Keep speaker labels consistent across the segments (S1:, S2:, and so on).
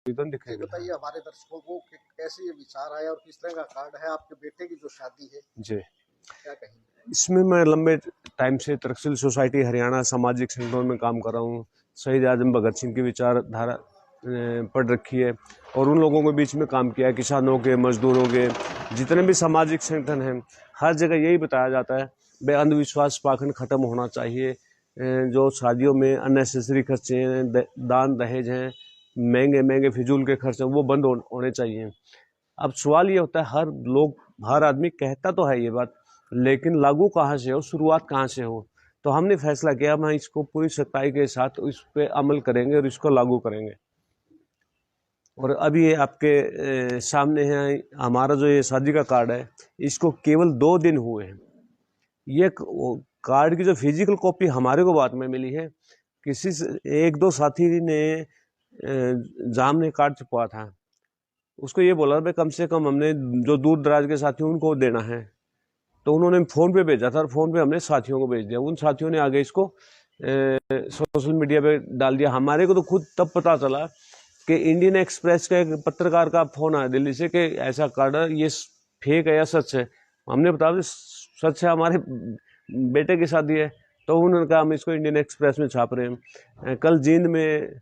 S1: आवेदन दिखेगा।
S2: बताइए हमारे दर्शकों को कि कैसे ये विचार आया और किस तरह का कार्ड है आपके बेटे की जो शादी है,
S1: जी,
S2: क्या कहेंगे?
S1: इसमें मैं लंबे टाइम से तरकशील सोसाइटी हरियाणा सामाजिक संगठनों में काम कर रहा हूँ। शहीद आजम भगत सिंह की विचारधारा पढ़ रखी है और उन लोगों के बीच में काम किया है। किसानों के, मजदूरों के, जितने भी सामाजिक संगठन हैं, हर जगह यही बताया जाता है भाई अंधविश्वास पाखंड खत्म होना चाहिए। जो शादियों में अननेसेसरी खर्चे हैं, दान दहेज हैं, महंगे महंगे फिजूल के खर्च हैं, वो बंद होने चाहिए। अब सवाल ये होता है, हर आदमी कहता तो है ये बात, लेकिन लागू कहाँ से हो, शुरुआत कहाँ से हो। तो हमने फैसला किया हम इसको पूरी सख्ताई के साथ इस पे अमल करेंगे और इसको लागू करेंगे। और अभी ये आपके सामने है हमारा जो ये शादी का कार्ड है, इसको केवल 2 दिन हुए हैं। ये कार्ड की जो फिजिकल कॉपी हमारे को बाद में मिली है, किसी एक दो साथी ने जाम ने कार्ड छपवा था, उसको ये बोला भाई कम से कम हमने जो दूर दराज के साथी उनको देना है, तो उन्होंने फोन पे भेजा था और फोन पे हमने साथियों को भेज दिया। उन साथियों ने आगे इसको सोशल मीडिया पे डाल दिया। हमारे को तो खुद तब पता चला कि इंडियन एक्सप्रेस का एक पत्रकार का फोन आया दिल्ली से कि ऐसा कार्ड ये फेक है या सच है। हमने बताया सच है, हमारे बेटे की शादी है। तो उन्होंने कहा हम इसको इंडियन एक्सप्रेस में छाप रहे हैं। कल जींद में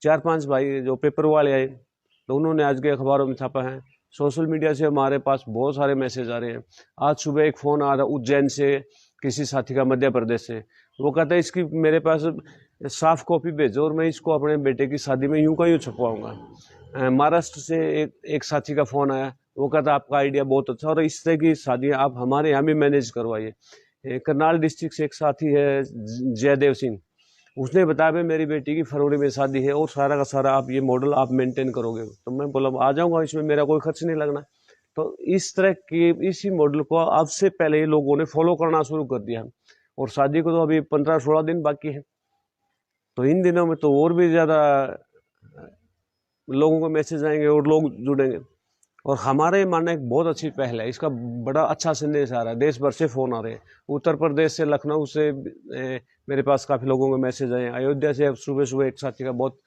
S1: 4-5 भाई जो पेपर वाले आए, तो उन्होंने आज के अखबारों में छापा है। सोशल मीडिया से हमारे पास बहुत सारे मैसेज आ रहे हैं। आज सुबह एक फ़ोन आ रहा उज्जैन से, किसी साथी का मध्य प्रदेश से। वो कहता है इसकी मेरे पास साफ कॉपी भेजो और मैं इसको अपने बेटे की शादी में यूं का यूं छपवाऊंगा। महाराष्ट्र से एक साथी का फ़ोन आया, वो कहता आपका आइडिया बहुत अच्छा और इस तरह की शादी आप हमारे यहाँ भी मैनेज करवाइए। करनाल डिस्ट्रिक्ट से एक साथी है जयदेव सिंह, उसने बताया भाई मेरी बेटी की फरवरी में शादी है और सारा का सारा आप ये मॉडल आप मेंटेन करोगे। तो मैं बोला आ जाऊंगा, इसमें मेरा कोई खर्च नहीं लगना। तो इस तरह के इसी मॉडल को अब से पहले लोगों ने फॉलो करना शुरू कर दिया और शादी को तो अभी 15-16 दिन बाकी है। तो इन दिनों में तो और भी ज़्यादा लोगों को मैसेज आएंगे और लोग जुड़ेंगे। और हमारा ये मानना एक बहुत अच्छी पहल है, इसका बड़ा अच्छा संदेश आ रहा है। देश भर से फ़ोन आ रहे हैं, उत्तर प्रदेश से, लखनऊ से मेरे पास काफ़ी लोगों के मैसेज आए। अयोध्या से सुबह सुबह एक साथी का बहुत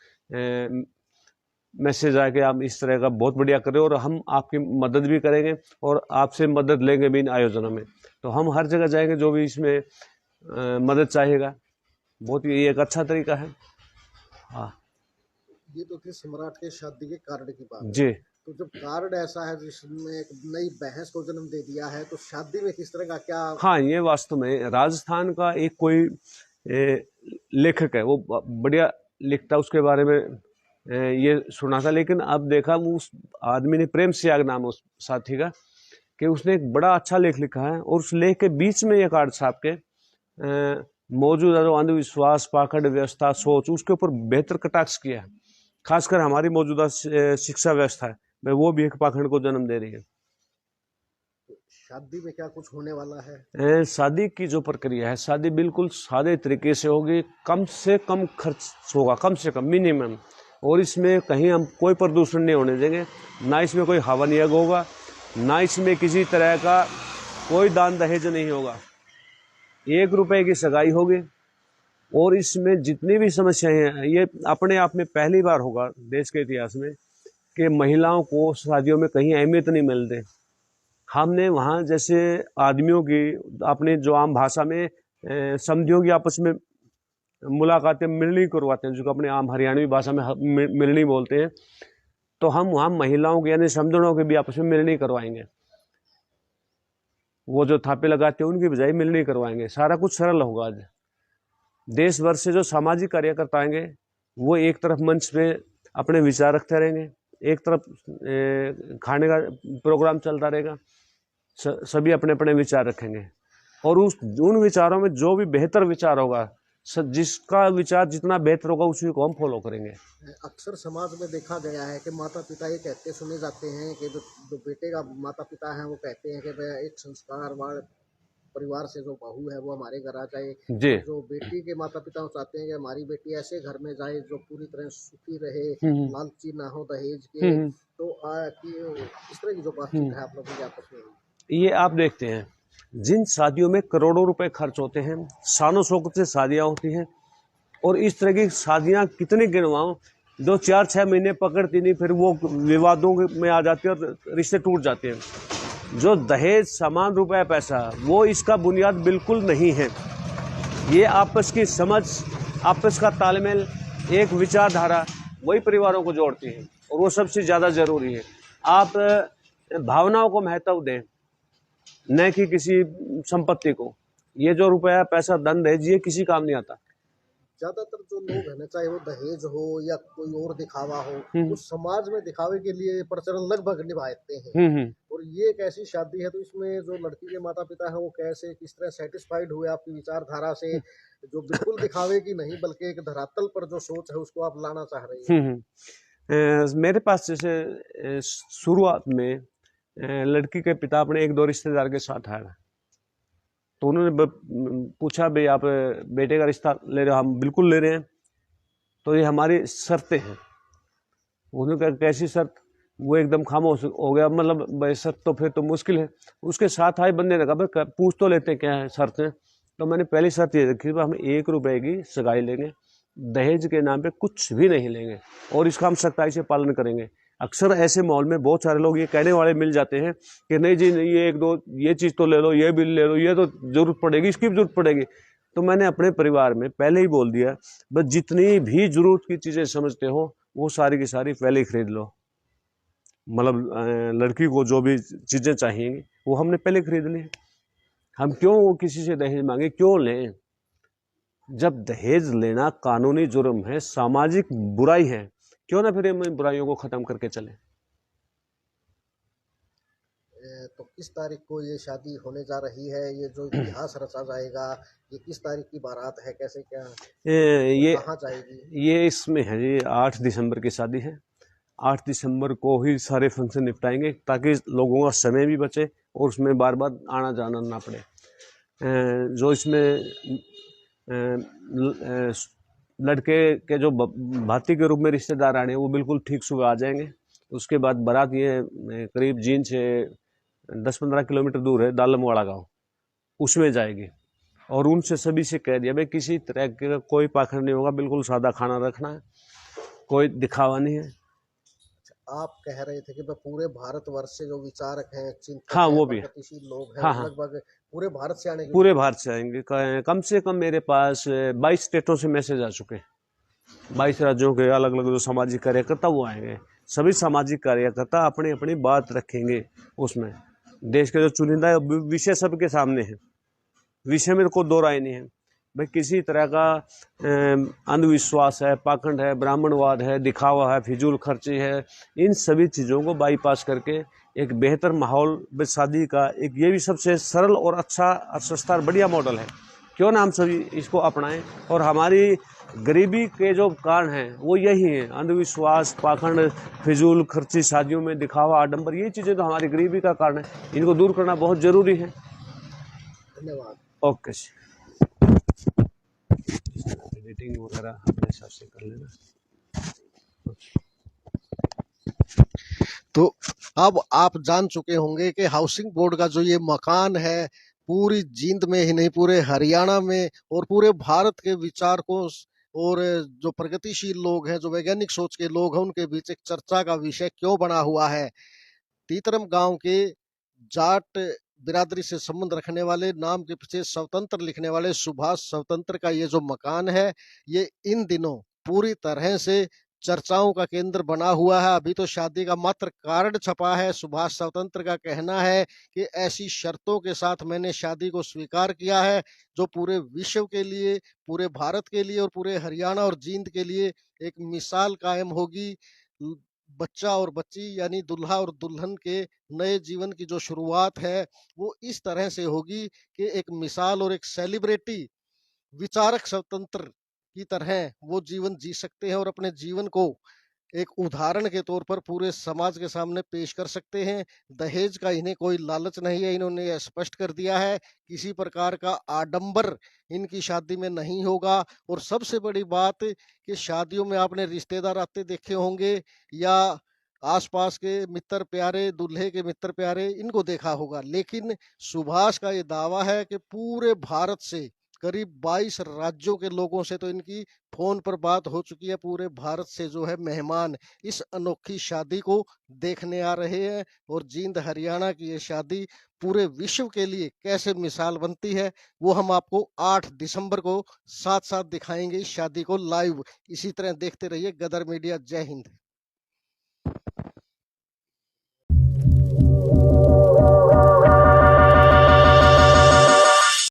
S1: मैसेज आया कि आप इस तरह का बहुत बढ़िया करें और हम आपकी मदद भी करेंगे और आपसे मदद लेंगे भी इन आयोजनों में। तो हम हर जगह जाएंगे, जो भी इसमें मदद चाहेगा। बहुत ये एक अच्छा तरीका है। हाँ,
S2: ये तो थी सम्राट के शादी के कार्ड की बात।
S1: जी।
S2: तो जब कार्ड ऐसा है जिसमें एक नई बहस को जन्म दे दिया है, तो शादी में किस तरह का क्या?
S1: हाँ, ये वास्तव में राजस्थान का एक कोई लेखक है, वो बढ़िया लिखता, उसके बारे में ये सुना था। लेकिन अब देखा उस आदमी ने, प्रेम त्याग नाम उस साथी का, कि उसने एक बड़ा अच्छा लेख लिखा है और उस लेख के बीच में ये कार्ड छाप के मौजूदा जो अंधविश्वास, पाखंड व्यवस्था, सोच, उसके ऊपर बेहतर कटाक्ष किया है। खासकर हमारी मौजूदा शिक्षा व्यवस्था है, वो भी एक पाखंड को जन्म दे रही है।
S2: शादी में क्या कुछ होने वाला है?
S1: शादी की जो प्रक्रिया है, शादी बिल्कुल सादे तरीके से होगी, कम से कम खर्च होगा, कम से कम मिनिमम। और इसमें कहीं हम कोई प्रदूषण नहीं होने देंगे, ना इसमें कोई हवन यज्ञ होगा, ना इसमें किसी तरह का कोई दान दहेज नहीं होगा। 1 रुपए की सगाई होगी और इसमें जितनी भी समस्याएं हैं, ये अपने आप में पहली बार होगा देश के इतिहास में कि महिलाओं को शादियों में कहीं अहमियत नहीं मिलती। हमने वहाँ जैसे आदमियों की अपने जो आम भाषा में समधियों की आपस में मुलाकातें, मिलनी करवाते हैं, जो अपने आम हरियाणवी भाषा में मिलनी बोलते हैं, तो हम वहाँ महिलाओं के यानी समधनों के भी आपस में मिलनी करवाएंगे। वो जो थापे लगाते हैं उनकी बजाय मिलनी करवाएंगे। सारा कुछ सरल होगा। आज देश भर से जो सामाजिक कार्यकर्ता आएंगे, वो एक तरफ मंच पे अपने विचार रखते रहेंगे, एक तरफ खाने का प्रोग्राम चलता रहेगा, सभी अपने अपने विचार रखेंगे और उन विचारों में जो भी बेहतर विचार होगा, जिसका विचार जितना बेहतर होगा उसी को हम फॉलो करेंगे।
S2: अक्सर समाज में देखा गया है कि माता पिता ये कहते सुने जाते हैं कि जो बेटे का माता पिता है वो कहते हैं कि भाई एक संस्कारवान परिवार से जो बहू है वो हमारे घर आ जाए।
S1: जी।
S2: जो बेटी के माता पिता चाहते हैं कि हमारी बेटी ऐसे घर में जाए जो पूरी तरह सुखी रहे, लालची ना हो दहेज के। तो इस तरह की जो बातचीत है आप लोगों के आपस में,
S1: ये आप देखते हैं जिन शादियों में करोड़ों रुपए खर्च होते हैं, शानो शौकत से शादियां होती हैं, और इस तरह की शादियां कितनी गिनवाऊं, जो 4-6 महीने पकड़ती नहीं, फिर वो विवादों में आ जाती है और रिश्ते टूट जाते हैं। जो दहेज सामान रुपया पैसा वो इसका बुनियाद बिल्कुल नहीं है। ये आपस की समझ, आपस का तालमेल, एक विचारधारा वही परिवारों को जोड़ती है और वो सबसे ज़्यादा ज़रूरी है। आप भावनाओं को महत्व दें, न कि किसी संपत्ति को। ये जो रुपया पैसा धन दहेज ये किसी काम नहीं आता।
S2: ज्यादातर जो लोग है ना, चाहे वो दहेज हो या कोई और दिखावा हो,
S1: हम्म।
S2: वो समाज में दिखावे के लिए प्रचलन लगभग निभाते हैं।
S1: हम्म।
S2: और ये एक ऐसी शादी है, तो इसमें जो लड़की के माता पिता हैं वो कैसे किस तरह सेटिस्फाइड हुए आपकी विचारधारा से, जो बिल्कुल दिखावे की नहीं बल्कि एक धरातल पर जो सोच है उसको आप लाना चाह रही हैं।
S1: मेरे पास जैसे शुरुआत में लड़की के पिता अपने 1-2 रिश्तेदार के साथ आया, तो उन्होंने पूछा भाई आप बेटे का रिश्ता ले रहे हो? हम बिल्कुल ले रहे हैं, तो ये हमारी शर्तें हैं। उन्होंने कहा कैसी शर्त? वो एकदम खामोश हो गया, मतलब भाई शर्त तो फिर तो मुश्किल है। उसके साथ आए बंदे ने कहा भाई पूछ तो लेते क्या है शर्तें। तो मैंने पहली शर्त ये रखी, हम 1 रुपए की सगाई लेंगे, दहेज के नाम पे कुछ भी नहीं लेंगे और इसका हम सख्ताई से पालन करेंगे। अक्सर ऐसे माहौल में बहुत सारे लोग ये कहने वाले मिल जाते हैं कि नहीं जी नहीं, ये 1-2 ये चीज़ तो ले लो, ये भी ले लो, ये तो जरूरत पड़ेगी, इसकी भी जरूरत पड़ेगी। तो मैंने अपने परिवार में पहले ही बोल दिया, बस जितनी भी जरूरत की चीज़ें समझते हो वो सारी की सारी पहले ही खरीद लो। मतलब लड़की को जो भी चीज़ें चाहिए वो हमने पहले खरीद ली। हम क्यों किसी से दहेज मांगे, क्यों लें? जब दहेज लेना कानूनी जुर्म है, सामाजिक बुराई है, क्यों ना फिर इन बुराइयों को खत्म करके चलें।
S2: तो किस तारीख को ये शादी होने जा रही है? ये जो इतिहास रचा जाएगा, ये किस तारीख की बारात है, कैसे क्या
S1: ये
S2: कहाँ जाएगी?
S1: ये इसमें है जी 8 दिसंबर की शादी है। 8 दिसंबर को ही सारे फंक्शन निपटाएंगे ताकि लोगों का समय भी बचे और उसमें बार बार आना जाना ना पड़े। जो इसमें लड़के के जो भाती के रूप में रिश्तेदार आने वो बिल्कुल ठीक सुबह आ जाएंगे। उसके बाद बारात ये करीब जींद से 10-15 किलोमीटर दूर है दालमवाड़ा गांव, उसमें जाएगी। और उनसे सभी से कह दिया भाई किसी तरह का कोई पाखंड नहीं होगा, बिल्कुल सादा खाना रखना है, कोई दिखावा नहीं है।
S2: आप कह रहे थे कि पूरे भारतवर्ष से जो विचारक हैं, चिंतक
S1: हाँ
S2: हैं,
S1: वो भी है।
S2: प्रगतिशील लोग हैं,
S1: हाँ हाँ
S2: लगभग पूरे भारत से आने की
S1: पूरे भारत से आएंगे। कम से कम मेरे पास 22 स्टेटों से मैसेज आ चुके हैं। 22 राज्यों के अलग अलग जो सामाजिक कार्यकर्ता वो आएंगे। सभी सामाजिक कार्यकर्ता अपनी अपनी बात रखेंगे। उसमें देश के जो चुनिंदा विषय सबके सामने है, विषय में कोई दो राय नहीं है। भाई किसी तरह का अंधविश्वास है, पाखंड है, ब्राह्मणवाद है, दिखावा है, फिजूल खर्ची है, इन सभी चीज़ों को बाईपास करके एक बेहतर माहौल में शादी का एक ये भी सबसे सरल और अच्छा सस्ता और बढ़िया मॉडल है। क्यों ना हम सभी इसको अपनाएं। और हमारी गरीबी के जो कारण हैं वो यही हैं, अंधविश्वास, पाखंड, फिजूल खर्ची, शादियों में दिखावा, आडंबर, ये चीज़ें तो हमारी गरीबी का कारण है। इनको दूर करना बहुत ज़रूरी है।
S2: धन्यवाद।
S1: ओके जी, एडिटिंग वगैरह अपने हिसाब से कर लेना।
S2: तो अब आप जान चुके होंगे कि हाउसिंग बोर्ड का जो ये मकान है, पूरी जींद में ही नहीं पूरे हरियाणा में और पूरे भारत के विचारकों और जो प्रगतिशील लोग हैं, जो वैज्ञानिक सोच के लोग हैं, उनके बीच एक चर्चा का विषय क्यों बना हुआ है। तीतरम गांव के जाट बिरादरी से संबंध रखने वाले, नाम के पीछे स्वतंत्र लिखने वाले सुभाष स्वतंत्र का ये जो मकान है, ये इन दिनों पूरी तरह से चर्चाओं का केंद्र बना हुआ है। अभी तो शादी का मात्र कार्ड छपा है। सुभाष स्वतंत्र का कहना है कि ऐसी शर्तों के साथ मैंने शादी को स्वीकार किया है जो पूरे विश्व के लिए, पूरे भारत के लिए और पूरे हरियाणा और जींद के लिए एक मिसाल कायम होगी। बच्चा और बच्ची यानी दुल्हा और दुल्हन के नए जीवन की जो शुरुआत है वो इस तरह से होगी कि एक मिसाल और एक सेलिब्रिटी विचारक स्वतंत्र की तरह वो जीवन जी सकते हैं और अपने जीवन को एक उदाहरण के तौर पर पूरे समाज के सामने पेश कर सकते हैं। दहेज का इन्हें कोई लालच नहीं है, इन्होंने यह स्पष्ट कर दिया है। किसी प्रकार का आडंबर इनकी शादी में नहीं होगा। और सबसे बड़ी बात कि शादियों में आपने रिश्तेदार आते देखे होंगे या आसपास के मित्र प्यारे, दूल्हे के मित्र प्यारे, इनको देखा होगा, लेकिन सुभाष का ये दावा है कि पूरे भारत से करीब 22 राज्यों के लोगों से तो इनकी फोन पर बात हो चुकी है। पूरे भारत से जो है मेहमान इस अनोखी शादी को देखने आ रहे हैं और जींद हरियाणा की ये शादी पूरे विश्व के लिए कैसे मिसाल बनती है वो हम आपको 8 दिसंबर को साथ साथ दिखाएंगे इस शादी को लाइव। इसी तरह देखते रहिए गदर मीडिया। जय हिंद।